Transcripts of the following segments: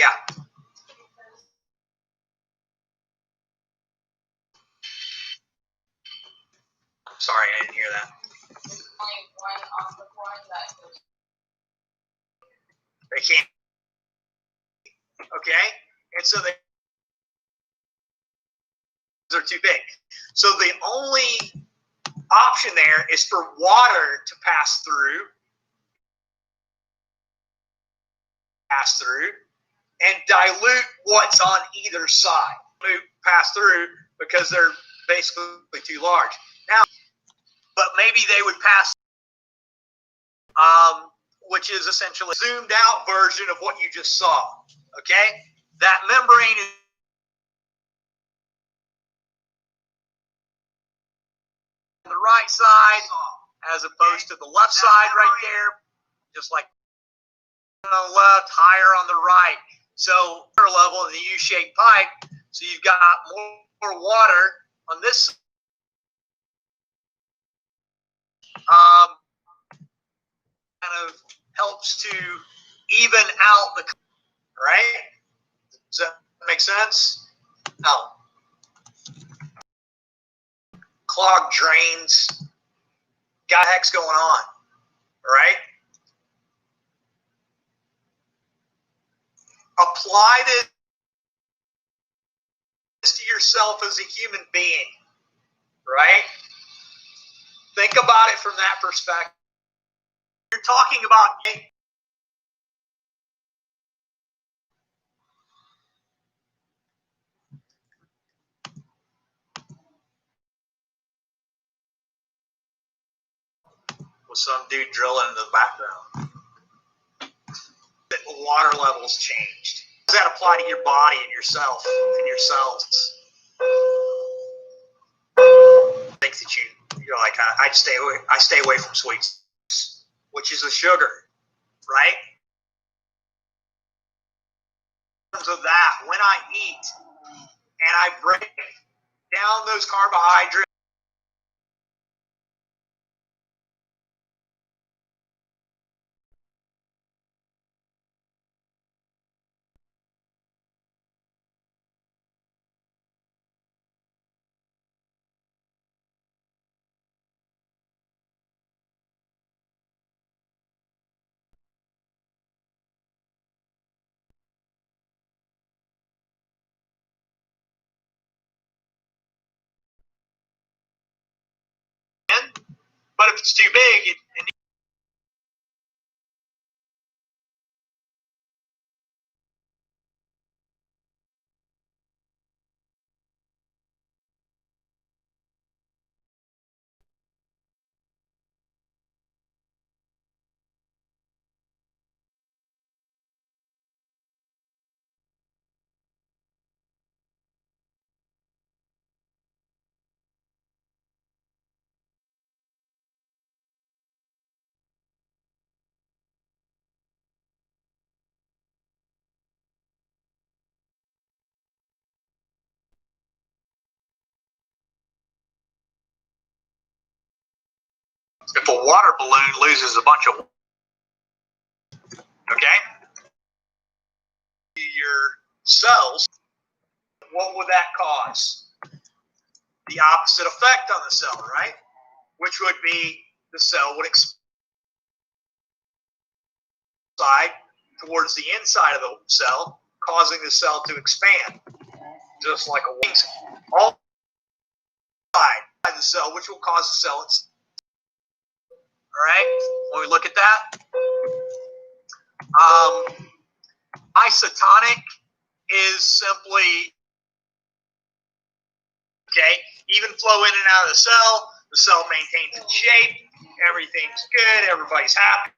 Yeah. Sorry, I didn't hear that. They can't. Okay, and so they're too big. So the only option there is for water to pass through, and dilute what's on either side. Pass through because they're basically too large. Now, but maybe they would pass, which is essentially a zoomed out version of what you just saw. Okay, that membrane is on the right side as opposed to the left side right there, just like on the left, higher on the right. So level in the U-shaped pipe, so you've got more water on this. Kind of helps to even out the, right? Does that make sense? No. Clogged drains. Got heck's going on, right? Apply this to yourself as a human being, right? Think about it from that perspective. You're talking about with some dude drilling in the background. The water levels changed. How does that apply to your body and yourself and your cells? Things that you're like, I stay away from sweets, which is a sugar, right? In terms of that, when I eat and I break down those carbohydrates, but if it's too big, it if a water balloon loses a bunch of, okay, your cells, what would that cause? The opposite effect on the cell, right? Which would be the cell would expand towards the inside of the cell, causing the cell to expand, just like a wings, all inside the cell, which will cause the cell. All right, when we look at that, isotonic is simply, okay, even flow in and out of the cell maintains its shape, everything's good, everybody's happy.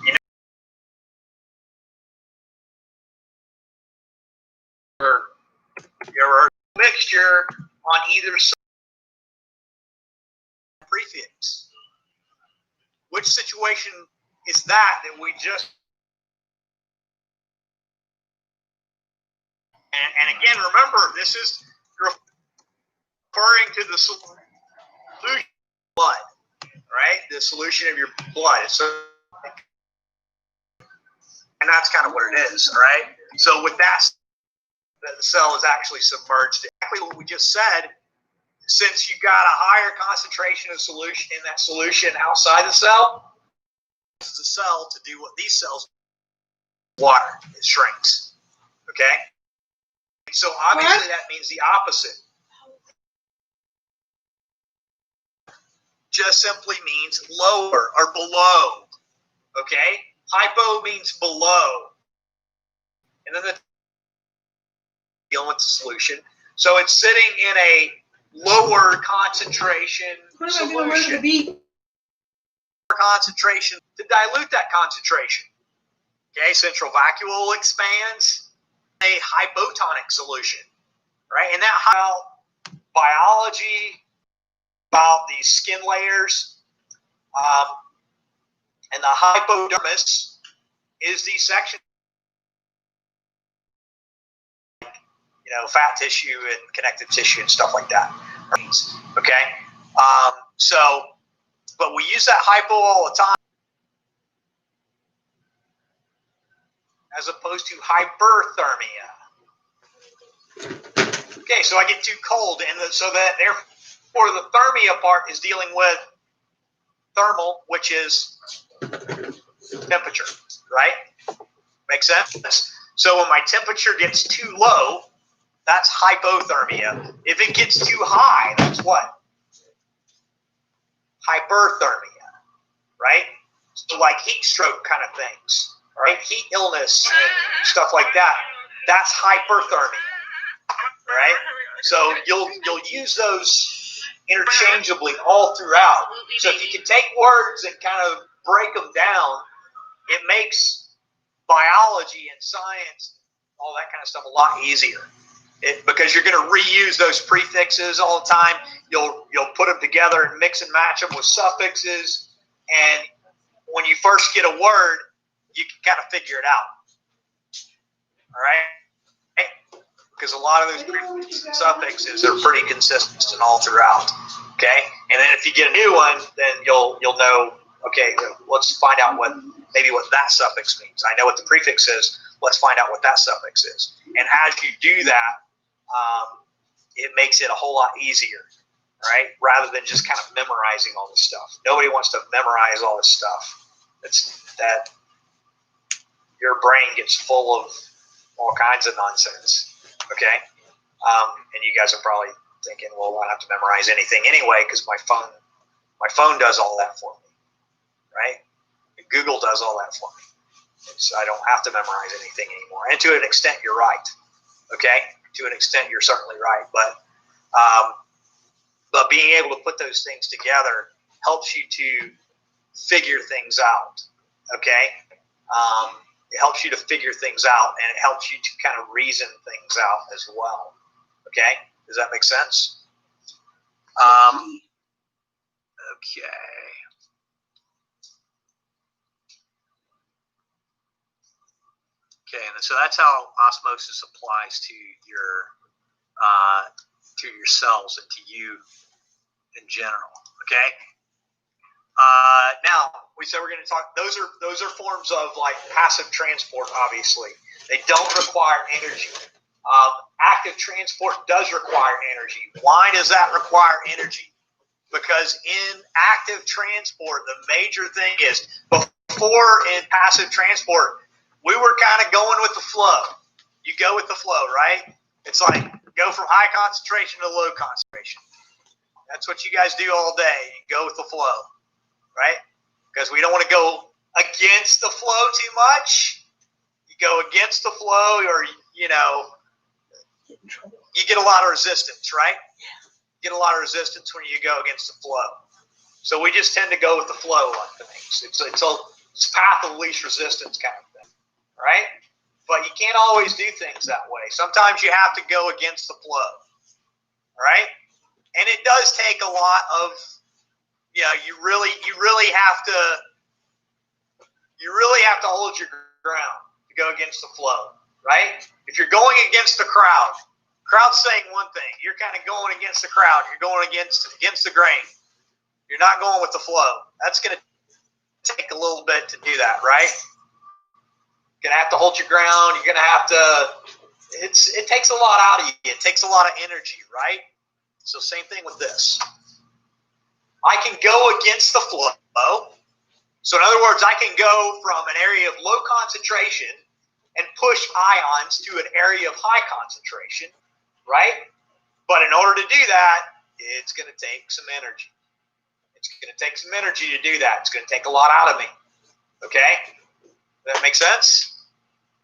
You ever heard of mixture on either side prefix? Which situation is that we just, and again, remember, this is referring to the solution of blood, right? The solution of your blood. So And that's kind of what it is, all right? So with that, the cell is actually submerged. Exactly what we just said, since you've got a higher concentration of solution in that solution outside the cell, this is the cell to do what these cells do, water. It shrinks, okay? So obviously that means the opposite. Just simply means lower or below, okay? Hypo means below. And then the dealing with the solution. So it's sitting in a lower concentration solution. Concentration to dilute that concentration. Okay, central vacuole expands a hypotonic solution, right? And that how biology about these skin layers, and the hypodermis is the section, fat tissue and connective tissue and stuff like that. Okay, but we use that hypo all the time, as opposed to hyperthermia. Okay, so I get too cold, and so that therefore the thermia part is dealing with thermal, which is temperature, right? Makes sense? So when my temperature gets too low, that's hypothermia. If it gets too high, that's what? Hyperthermia, right? So like heat stroke kind of things, right? Heat illness and stuff like that. That's hyperthermia, right? So you'll use those interchangeably all throughout. So if you can take words and kind of break them down, it makes biology and science, all that kind of stuff, a lot easier. Because you're going to reuse those prefixes all the time. You'll put them together and mix and match them with suffixes. And when you first get a word, you can kind of figure it out. All right? Because a lot of those prefixes and suffixes are pretty consistent all throughout. Okay? And then if you get a new one, then you'll know, okay, let's find out what that suffix means. I know what the prefix is. Let's find out what that suffix is. And as you do that, it makes it a whole lot easier, right? Rather than just kind of memorizing all this stuff. Nobody wants to memorize all this stuff. It's that your brain gets full of all kinds of nonsense, okay? And you guys are probably thinking, well, I don't have to memorize anything anyway because my phone does all that for me, right? Google does all that for me. So I don't have to memorize anything anymore. And to an extent, you're right. Okay? To an extent, you're certainly right. But being able to put those things together helps you to figure things out. Okay? It helps you to figure things out, and it helps you to kind of reason things out as well. Okay? Does that make sense? Okay. Okay, and so that's how osmosis applies to your cells and to you in general. Okay. Now we said we're going to talk. Those are forms of like passive transport. Obviously, they don't require energy. Active transport does require energy. Why does that require energy? Because in active transport, the major thing is before in passive transport, we were kind of going with the flow. You go with the flow, right? It's like go from high concentration to low concentration. That's what you guys do all day. You go with the flow, right? Because we don't want to go against the flow too much. You go against the flow, or you get a lot of resistance, right? You get a lot of resistance when you go against the flow. So we just tend to go with the flow on things. It's a path of least resistance kind of thing. Right? But you can't always do things that way. Sometimes you have to go against the flow. Right? And it does take a lot of, you really have to hold your ground to go against the flow. Right? If you're going against the crowd's saying one thing. You're kind of going against the crowd. You're going against the grain. You're not going with the flow. That's going to take a little bit to do that, right? You're gonna have to hold your ground. You're gonna have to. It takes a lot out of you. It takes a lot of energy, right? So same thing with this. I can go against the flow. So in other words, I can go from an area of low concentration and push ions to an area of high concentration, right? But in order to do that, it's going to take some energy. It's going to take some energy to do that. It's going to take a lot out of me. Okay? Does that make sense?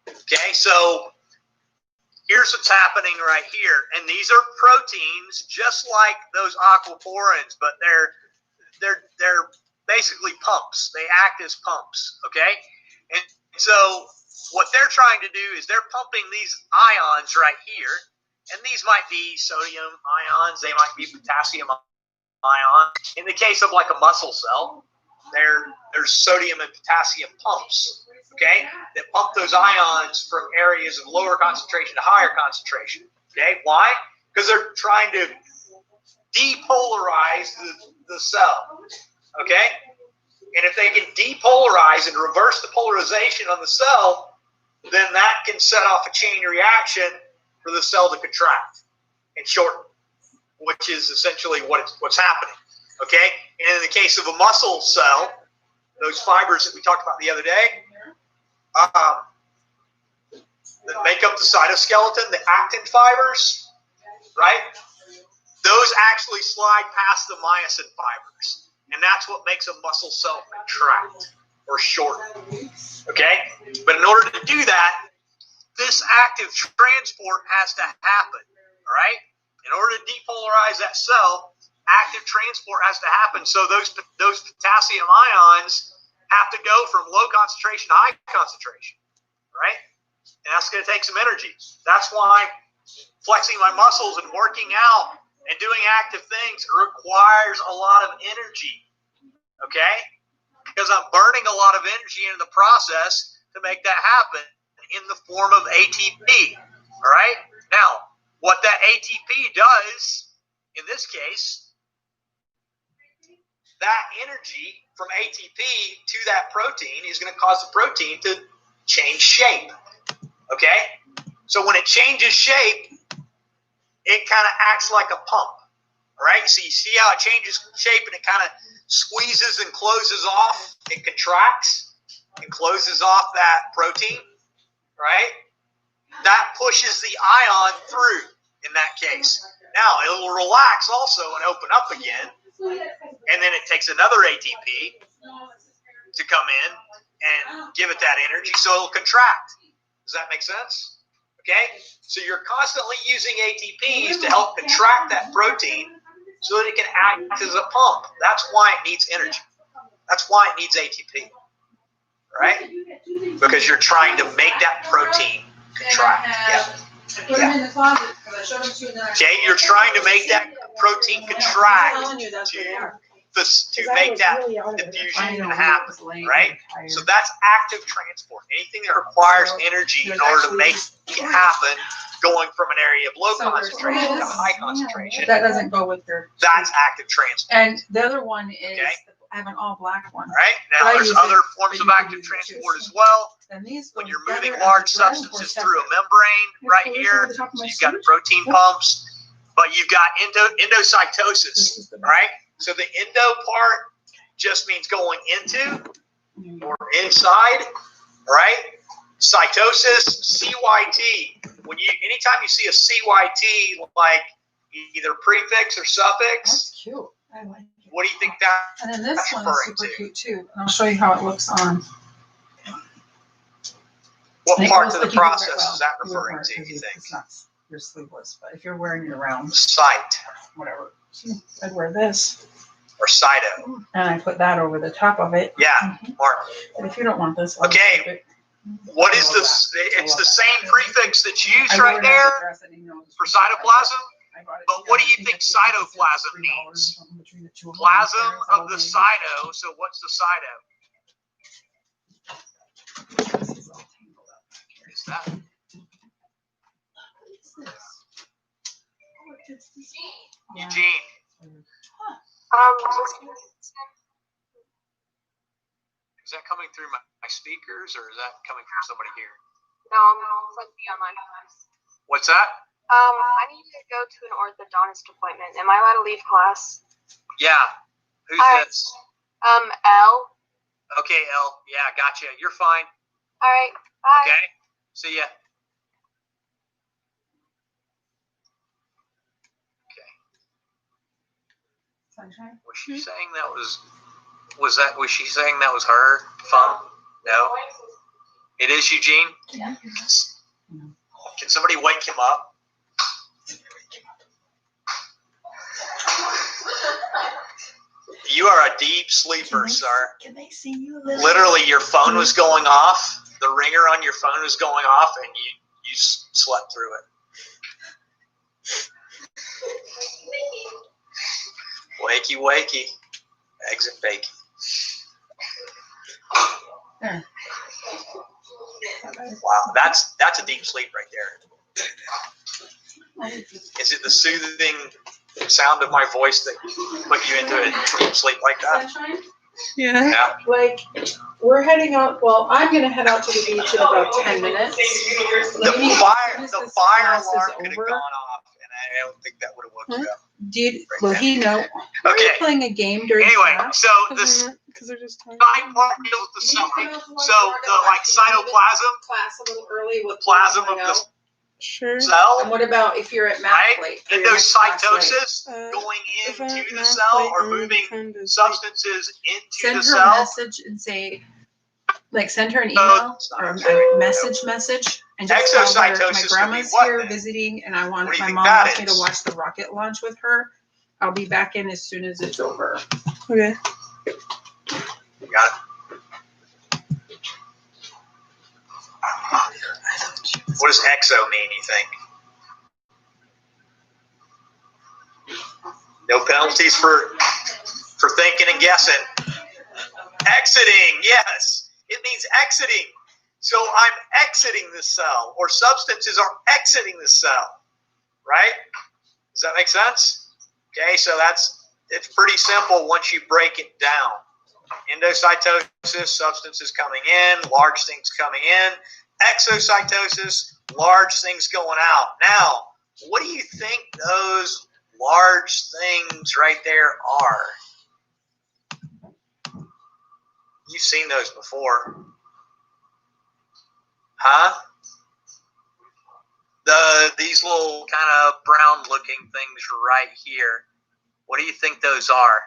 Okay, so here's what's happening right here. And these are proteins just like those aquaporins, but they're basically pumps. They act as pumps, okay? And so what they're trying to do is they're pumping these ions right here, and these might be sodium ions, they might be potassium ions. In the case of like a muscle cell, there's sodium and potassium pumps, okay, that pump those ions from areas of lower concentration to higher concentration, okay? Why? Because they're trying to depolarize the cell, okay? And if they can depolarize and reverse the polarization on the cell, then that can set off a chain reaction for the cell to contract and shorten, which is essentially what's happening, okay? And in the case of a muscle cell, those fibers that we talked about the other day that make up the cytoskeleton, the actin fibers, right? Those actually slide past the myosin fibers, and that's what makes a muscle cell contract or shorten, okay? But in order to do that, this active transport has to happen, all right? In order to depolarize that cell, active transport has to happen. So those potassium ions have to go from low concentration to high concentration, right? And that's going to take some energy. That's why flexing my muscles and working out and doing active things requires a lot of energy, okay? Because I'm burning a lot of energy in the process to make that happen in the form of ATP, all right? Now, what that ATP does, in this case, that energy from ATP to that protein is going to cause the protein to change shape, okay? So when it changes shape, it kind of acts like a pump, all right? So you see how it changes shape and it kind of squeezes and closes off. It contracts and closes off that protein, right? That pushes the ion through in that case. Now, it will relax also and open up again, and then it takes another ATP to come in and give it that energy, so it'll contract. Does that make sense? Okay? So you're constantly using ATPs to help contract that protein so that it can act as a pump. That's why it needs energy. That's why it needs ATP, right? Because you're trying to make that protein contract. Yeah. Okay, you're trying to make that protein contract to make that diffusion happen, right? So that's active transport. Anything that requires energy in order to make it happen, going from an area of low concentration to high concentration. That doesn't go with your. That's active transport. And the other one is, I have an all black one. Right? Now there's other forms of active transport as well. And these when you're moving large substances through a membrane right here, so you've got protein pumps, but you've got endocytosis, right? So the endo part just means going into or inside, right? Cytosis, CYT. Anytime you see a CYT, like either prefix or suffix, that's cute. I like it. What do you think that? And then this one is super cute too. And I'll show you how it looks on. What part of the process is that referring to, you think? It's not your sleeveless, but if you're wearing it around. Site. Whatever. I'd wear this. Or cyto. And I put that over the top of it. Yeah, Mark. But if you don't want this, okay. What is this? It's the same prefix that's used right there for cytoplasm. But what do you think cytoplasm means? Plasm of the cyto. So what's the cyto? Is that? Eugene. Is that coming through my speakers, or is that coming from somebody here? No, I'm supposed to be on my phone. What's that? I need to go to an orthodontist appointment. Am I allowed to leave class? Yeah. Who's All right. this? L. Okay, L. Yeah, gotcha. You're fine. All right. Bye. Okay. See ya. Okay. Sunshine? Was she saying that was she saying that was her phone? No. It is Eugene? Yeah. Can somebody wake him up? You are a deep sleeper, sir. Can they see you a little? Literally, your phone was going off. The ringer on your phone was going off, and you slept through it. Wakey, wakey. Eggs and bacon. There. Wow, that's a deep sleep right there. Is it the soothing sound of my voice that put you into a deep sleep like that? Sunshine? Yeah. Yeah. Like, we're heading out. Well, I'm going to head out to the beach in about 10 minutes. The fire alarm could have gone off, and I don't think that would have woke you up. Will he know? We're Okay. playing a game during Anyway, class. so this Because they're just talking. side part deals with the cell. So the cytoplasm, Class a little early with plasm of the Sure. And cell, what about if you're at math right? late? for your next Endocytosis Uh, going if I'm into the not cell late, or I'm moving kind of substances into Send the her cell. a message and say, like, send her an email or a message and just tell her Exocytosis my would be grandma's what, here then? visiting and I want What do you my think mom that wants me to is? watch the rocket launch with her. I'll be back in as soon as it's over. Okay. You got it. What does exo mean, you think? No penalties for thinking and guessing. Exiting, yes. It means exiting. So I'm exiting the cell, or substances are exiting the cell, right? Does that make sense? Okay, so it's pretty simple once you break it down. Endocytosis, substances coming in, large things coming in. Exocytosis, large things going out. Now, what do you think those large things right there are? You've seen those before. Huh? These little kind of brown looking things right here. What do you think those are?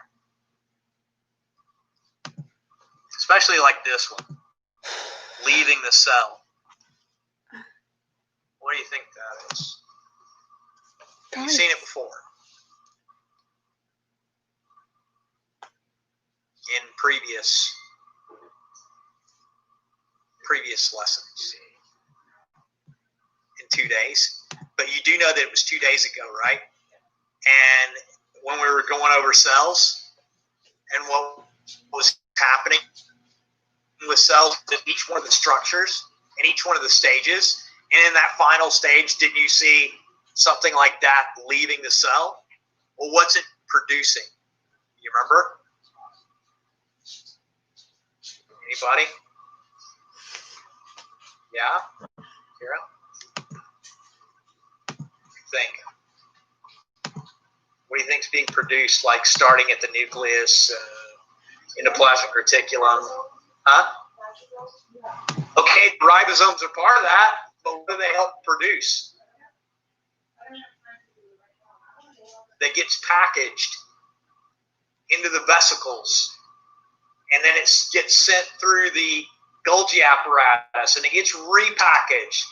Especially like this one. Leaving the cell. What do you think that is? You've seen it before. In previous lessons. In 2 days. But you do know that it was 2 days ago, right? And when we were going over cells and what was happening with cells in each one of the structures and each one of the stages, and in that final stage, didn't you see something like that leaving the cell? Well, what's it producing? You remember? Anybody? Yeah? Kira? Think. What do you think is being produced, like starting at the nucleus, endoplasmic reticulum? Huh? Okay, ribosomes are part of that, but what do they help produce? That gets packaged into the vesicles, and then it gets sent through the Golgi apparatus, and it gets repackaged,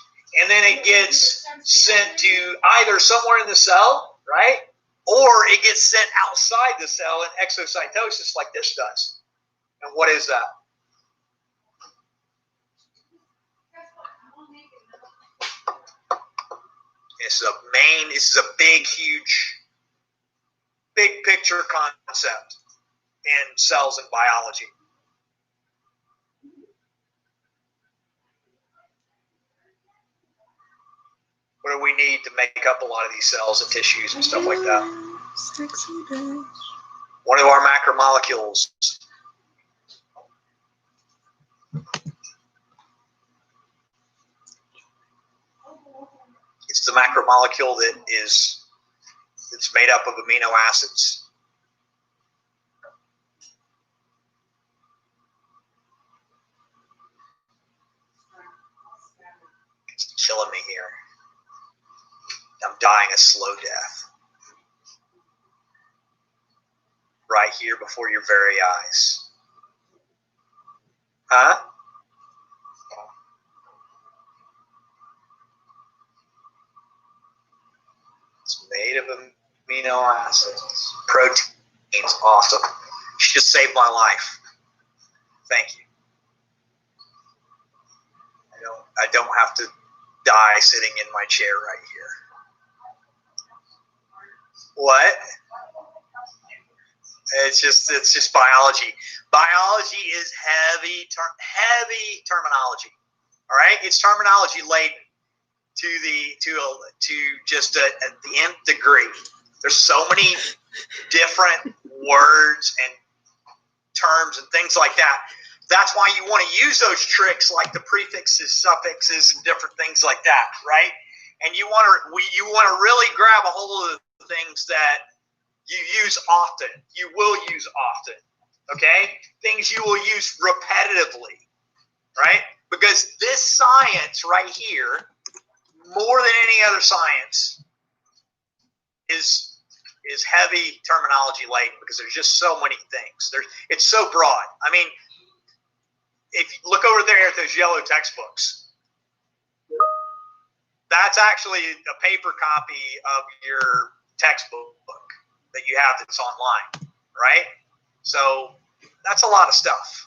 and then it gets sent to either somewhere in the cell, right? Or it gets sent outside the cell in exocytosis like this does. And what is that? This is a big, huge, big picture concept in cells and biology. What do we need to make up a lot of these cells and tissues and stuff like that? One of our macromolecules. the macromolecule that's made up of amino acids. It's killing me here. I'm dying a slow death. Right here before your very eyes. Huh? It's made of amino acids. Protein's awesome. She just saved my life. Thank you. I don't have to die sitting in my chair right here. What? It's just biology. Biology is heavy terminology. All right, it's terminology laden to just at the nth degree. There's so many different words and terms and things like that. That's why you want to use those tricks like the prefixes, suffixes, and different things like that, right? And you want to really grab a hold of the things that you use often. You will use often, okay? Things you will use repetitively, right? Because this science right here, more than any other science, is heavy terminology laden because there's just so many things. It's so broad. I mean, if you look over there at those yellow textbooks, that's actually a paper copy of your textbook that you have that's online, right? So that's a lot of stuff.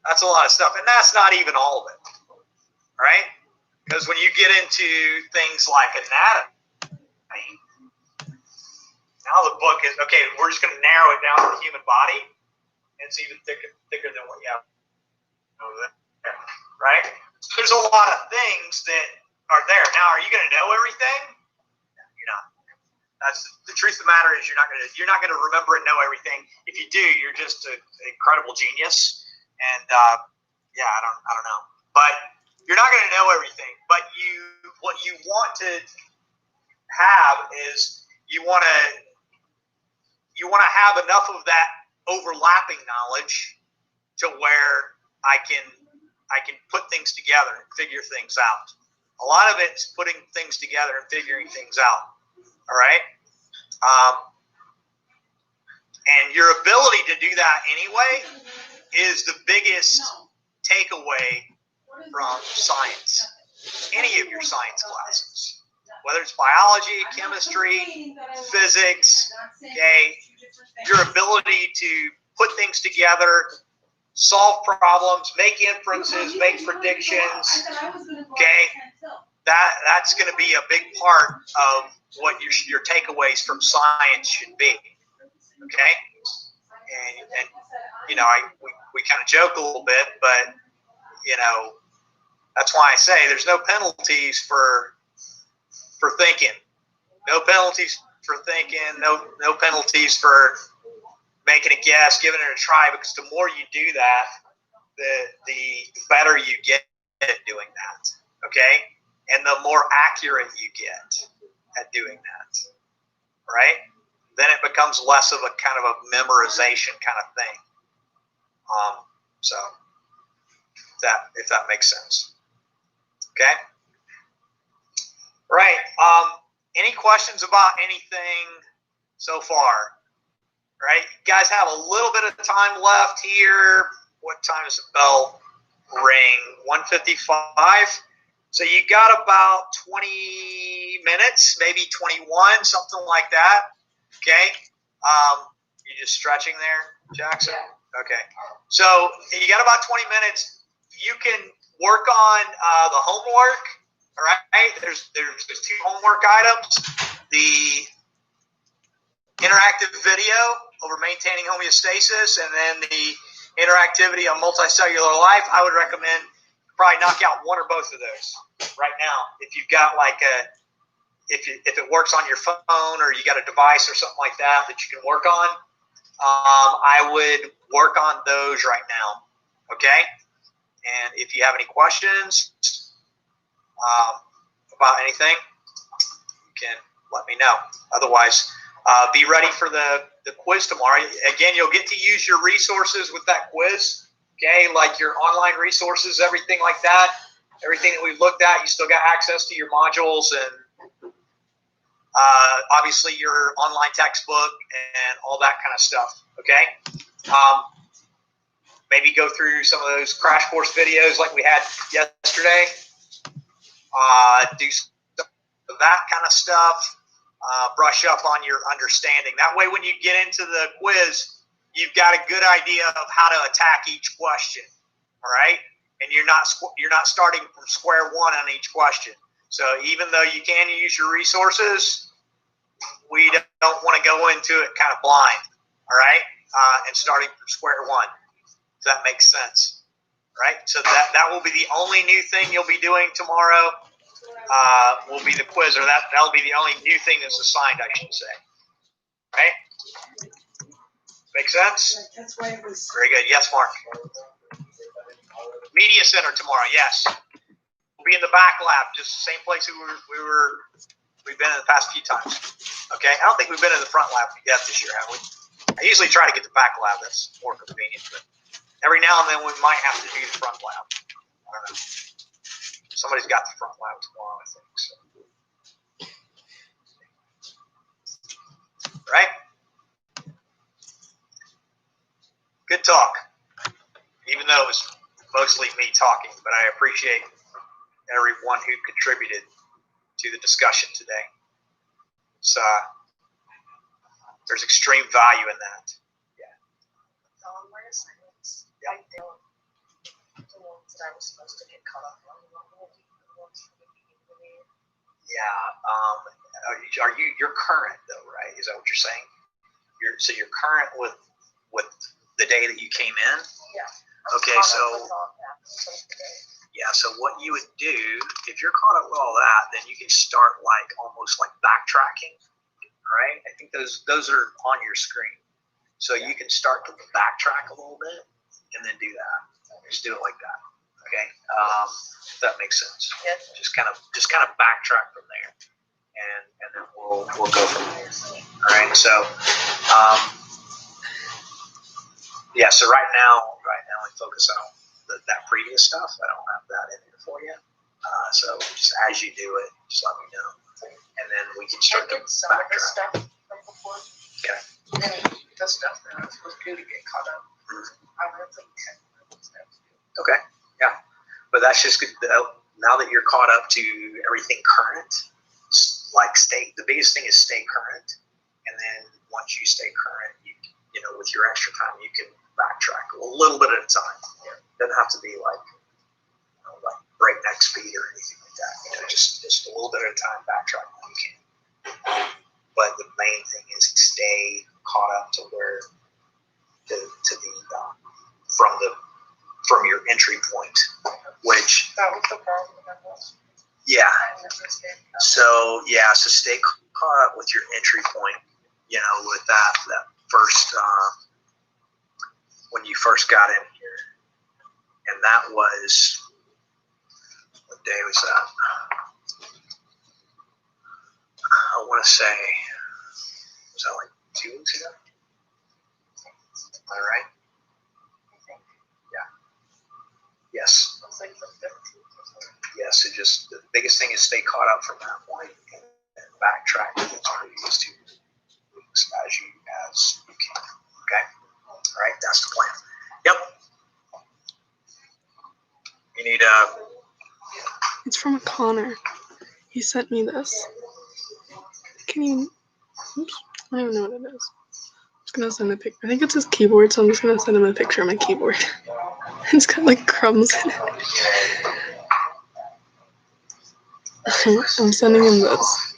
That's a lot of stuff. And that's not even all of it, right? Because when you get into things like anatomy, now the book is, okay, we're just going to narrow it down to the human body. And it's even thicker than what you have over there, right? So there's a lot of things that are there. Now, are you going to know everything? No, you're not. That's the truth of the matter is you're not going to remember and know everything. If you do, you're just an incredible genius. And yeah, I don't know, but you're not going to know everything. But what you want to have is you want to have enough of that overlapping knowledge to where I can put things together and figure things out. A lot of it's putting things together and figuring things out. All right. And your ability to do that anyway is the biggest takeaway from science, any of your science classes, whether it's biology, chemistry, physics, okay, your ability to put things together, solve problems, make inferences, make predictions, okay, that's going to be a big part of what your takeaways from science should be, okay? And you know, we kind of joke a little bit, but, you know, that's why I say there's no penalties for thinking. No penalties for thinking, no penalties for making a guess, giving it a try, because the more you do that, the better you get at doing that, okay? And the more accurate you get at doing that, right? Then it becomes less of a kind of a memorization kind of thing. So if that makes sense. Okay. Right. Any questions about anything so far? Right. You guys have a little bit of time left here. What time does the bell ring? 1:55. So you got about 20 minutes, maybe 21, something like that. Okay. You just stretching there, Jackson? Yeah. Okay. So you got about 20 minutes. You can work on the homework. All right. There's 2 homework items. The interactive video over maintaining homeostasis, and then the interactivity on multicellular life. I would recommend probably knock out one or both of those right now. If you've got like if it works on your phone, or you got a device or something like that you can work on, I would work on those right now. Okay. And if you have any questions about anything, can let me know. Otherwise, be ready for the quiz tomorrow. Again, you'll get to use your resources with that quiz, okay, like your online resources, everything like that. Everything that we've looked at, you still got access to your modules and obviously your online textbook and all that kind of stuff, okay? Maybe go through some of those crash course videos like we had yesterday. Do some of that kind of stuff. Brush up on your understanding. That way when you get into the quiz, you've got a good idea of how to attack each question, all right? And you're not starting from square one on each question. So even though you can use your resources, we don't want to go into it kind of blind, all right? And starting from square one. If that makes sense, right? So that will be the only new thing you'll be doing tomorrow. Will be the quiz, or that'll be the only new thing that's assigned, I should say. Right? Make sense? That's why it was. Very good. Yes, Mark. Media Center tomorrow. Yes, we'll be in the back lab, just the same place we've been in the past few times. Okay. I don't think we've been in the front lab yet this year, have we? I usually try to get the back lab. That's more convenient, but every now and then we might have to do the front lab. I don't know. Somebody's got the front lab tomorrow, I think. So. Right? Good talk. Even though it was mostly me talking, but I appreciate everyone who contributed to the discussion today. It's, there's extreme value in that. Yeah. My assignments, Yeah. I did the ones that I was supposed to get caught up on. Yeah. You're current though, right? Is that what you're saying? You're current with the day that you came in? Yeah. Okay, so yeah, so what you would do if you're caught up with all that, then you can start like almost like backtracking, right? I think those are on your screen. So you can start to backtrack a little bit and then do that. Just do it like that. Okay? If that makes sense. Yeah. Just kind of backtrack from there. And then we'll go from there. All right. So yeah, so right now we focus on that previous stuff. I don't have that in here for you. So just as you do it, just let me know. And then we can start to I did some of the backtrack. stuff from before. Okay. Then the stuff that I was supposed to do to get caught up. I read like 10 minutes. Okay. Yeah. But that's just good. Now that you're caught up to everything current, like the biggest thing is stay current. And then once you stay current, you know, with your extra time, you can backtrack a little bit at a time. Yeah. It doesn't have to be like, you know, like breakneck speed or anything like that. You know, just a little bit at a time, backtrack when you can. But the main thing is stay caught up to where to the from your entry point, which That was the problem. yeah. So stay caught up with your entry point. You know, with that first when you first got in here, and that was what day was that? I want to say was that like 2 weeks ago? Am I right? Yeah. Yes. Yes. So just the biggest thing is stay caught up from that point and backtrack to the previous 2 weeks as you can. Okay. All right. That's the plan. Yep. You need It's from Connor. He sent me this. Can you? Oops. I don't know what it is. I'm just gonna send a picture. I think it's his keyboard, so I'm just gonna send him a picture of my keyboard. It's got like crumbs in it. I'm sending him this.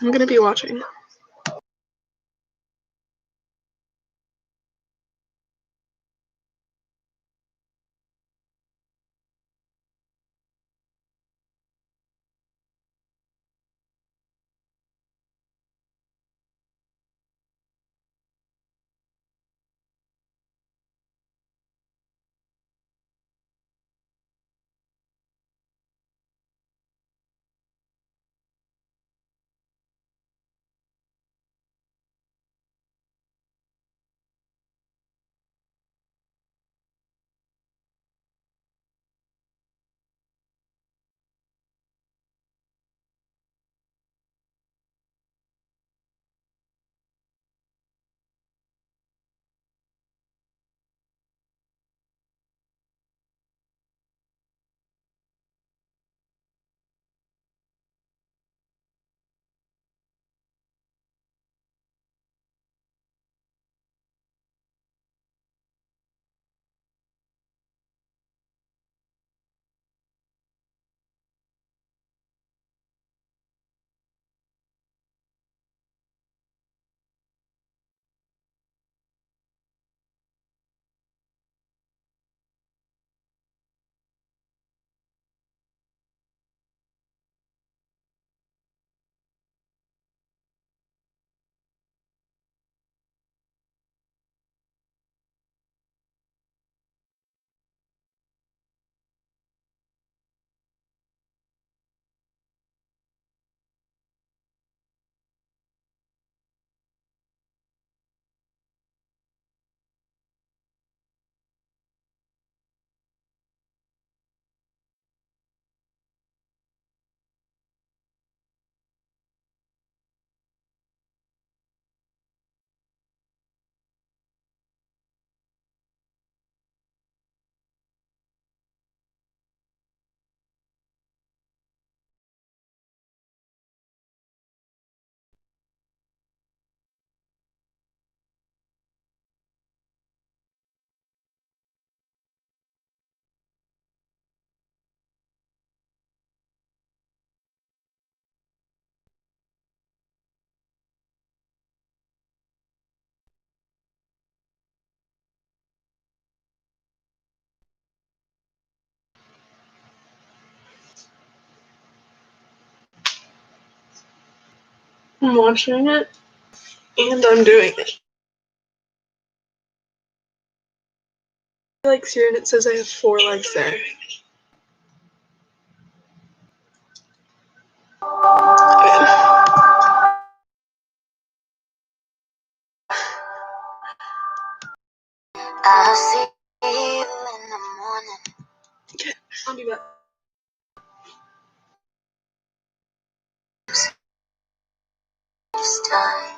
I'm gonna be watching. I'm watching it and I'm doing it. Likes here and it says I have 4 likes there. I'll see you in the morning. Okay, I'll do that. This time,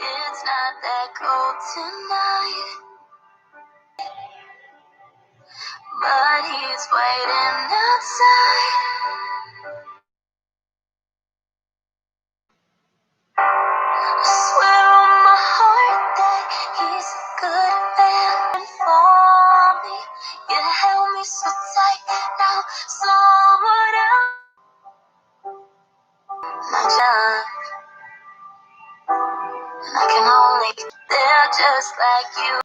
it's not that cold tonight, but he's waiting outside. I swear on my heart that he's a good man for me. You held me so tight, now someone else. My job, and I can only they're just like you.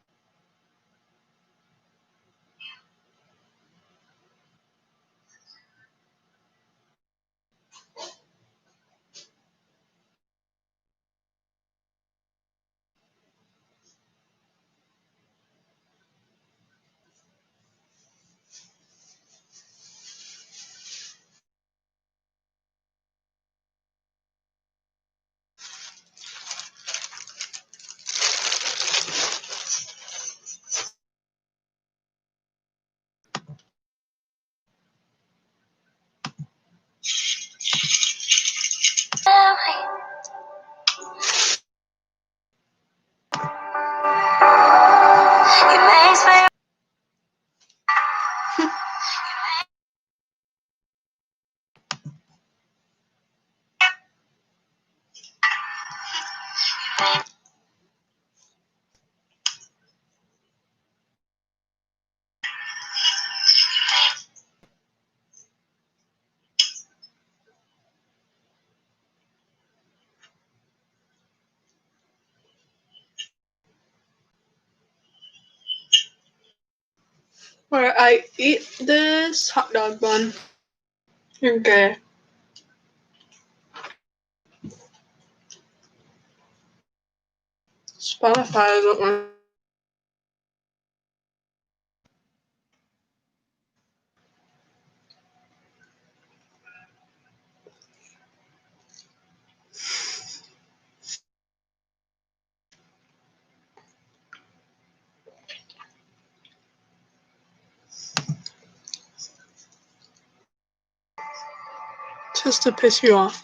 I eat this hot dog bun. Okay. Spotify isn't working. Just to piss you off.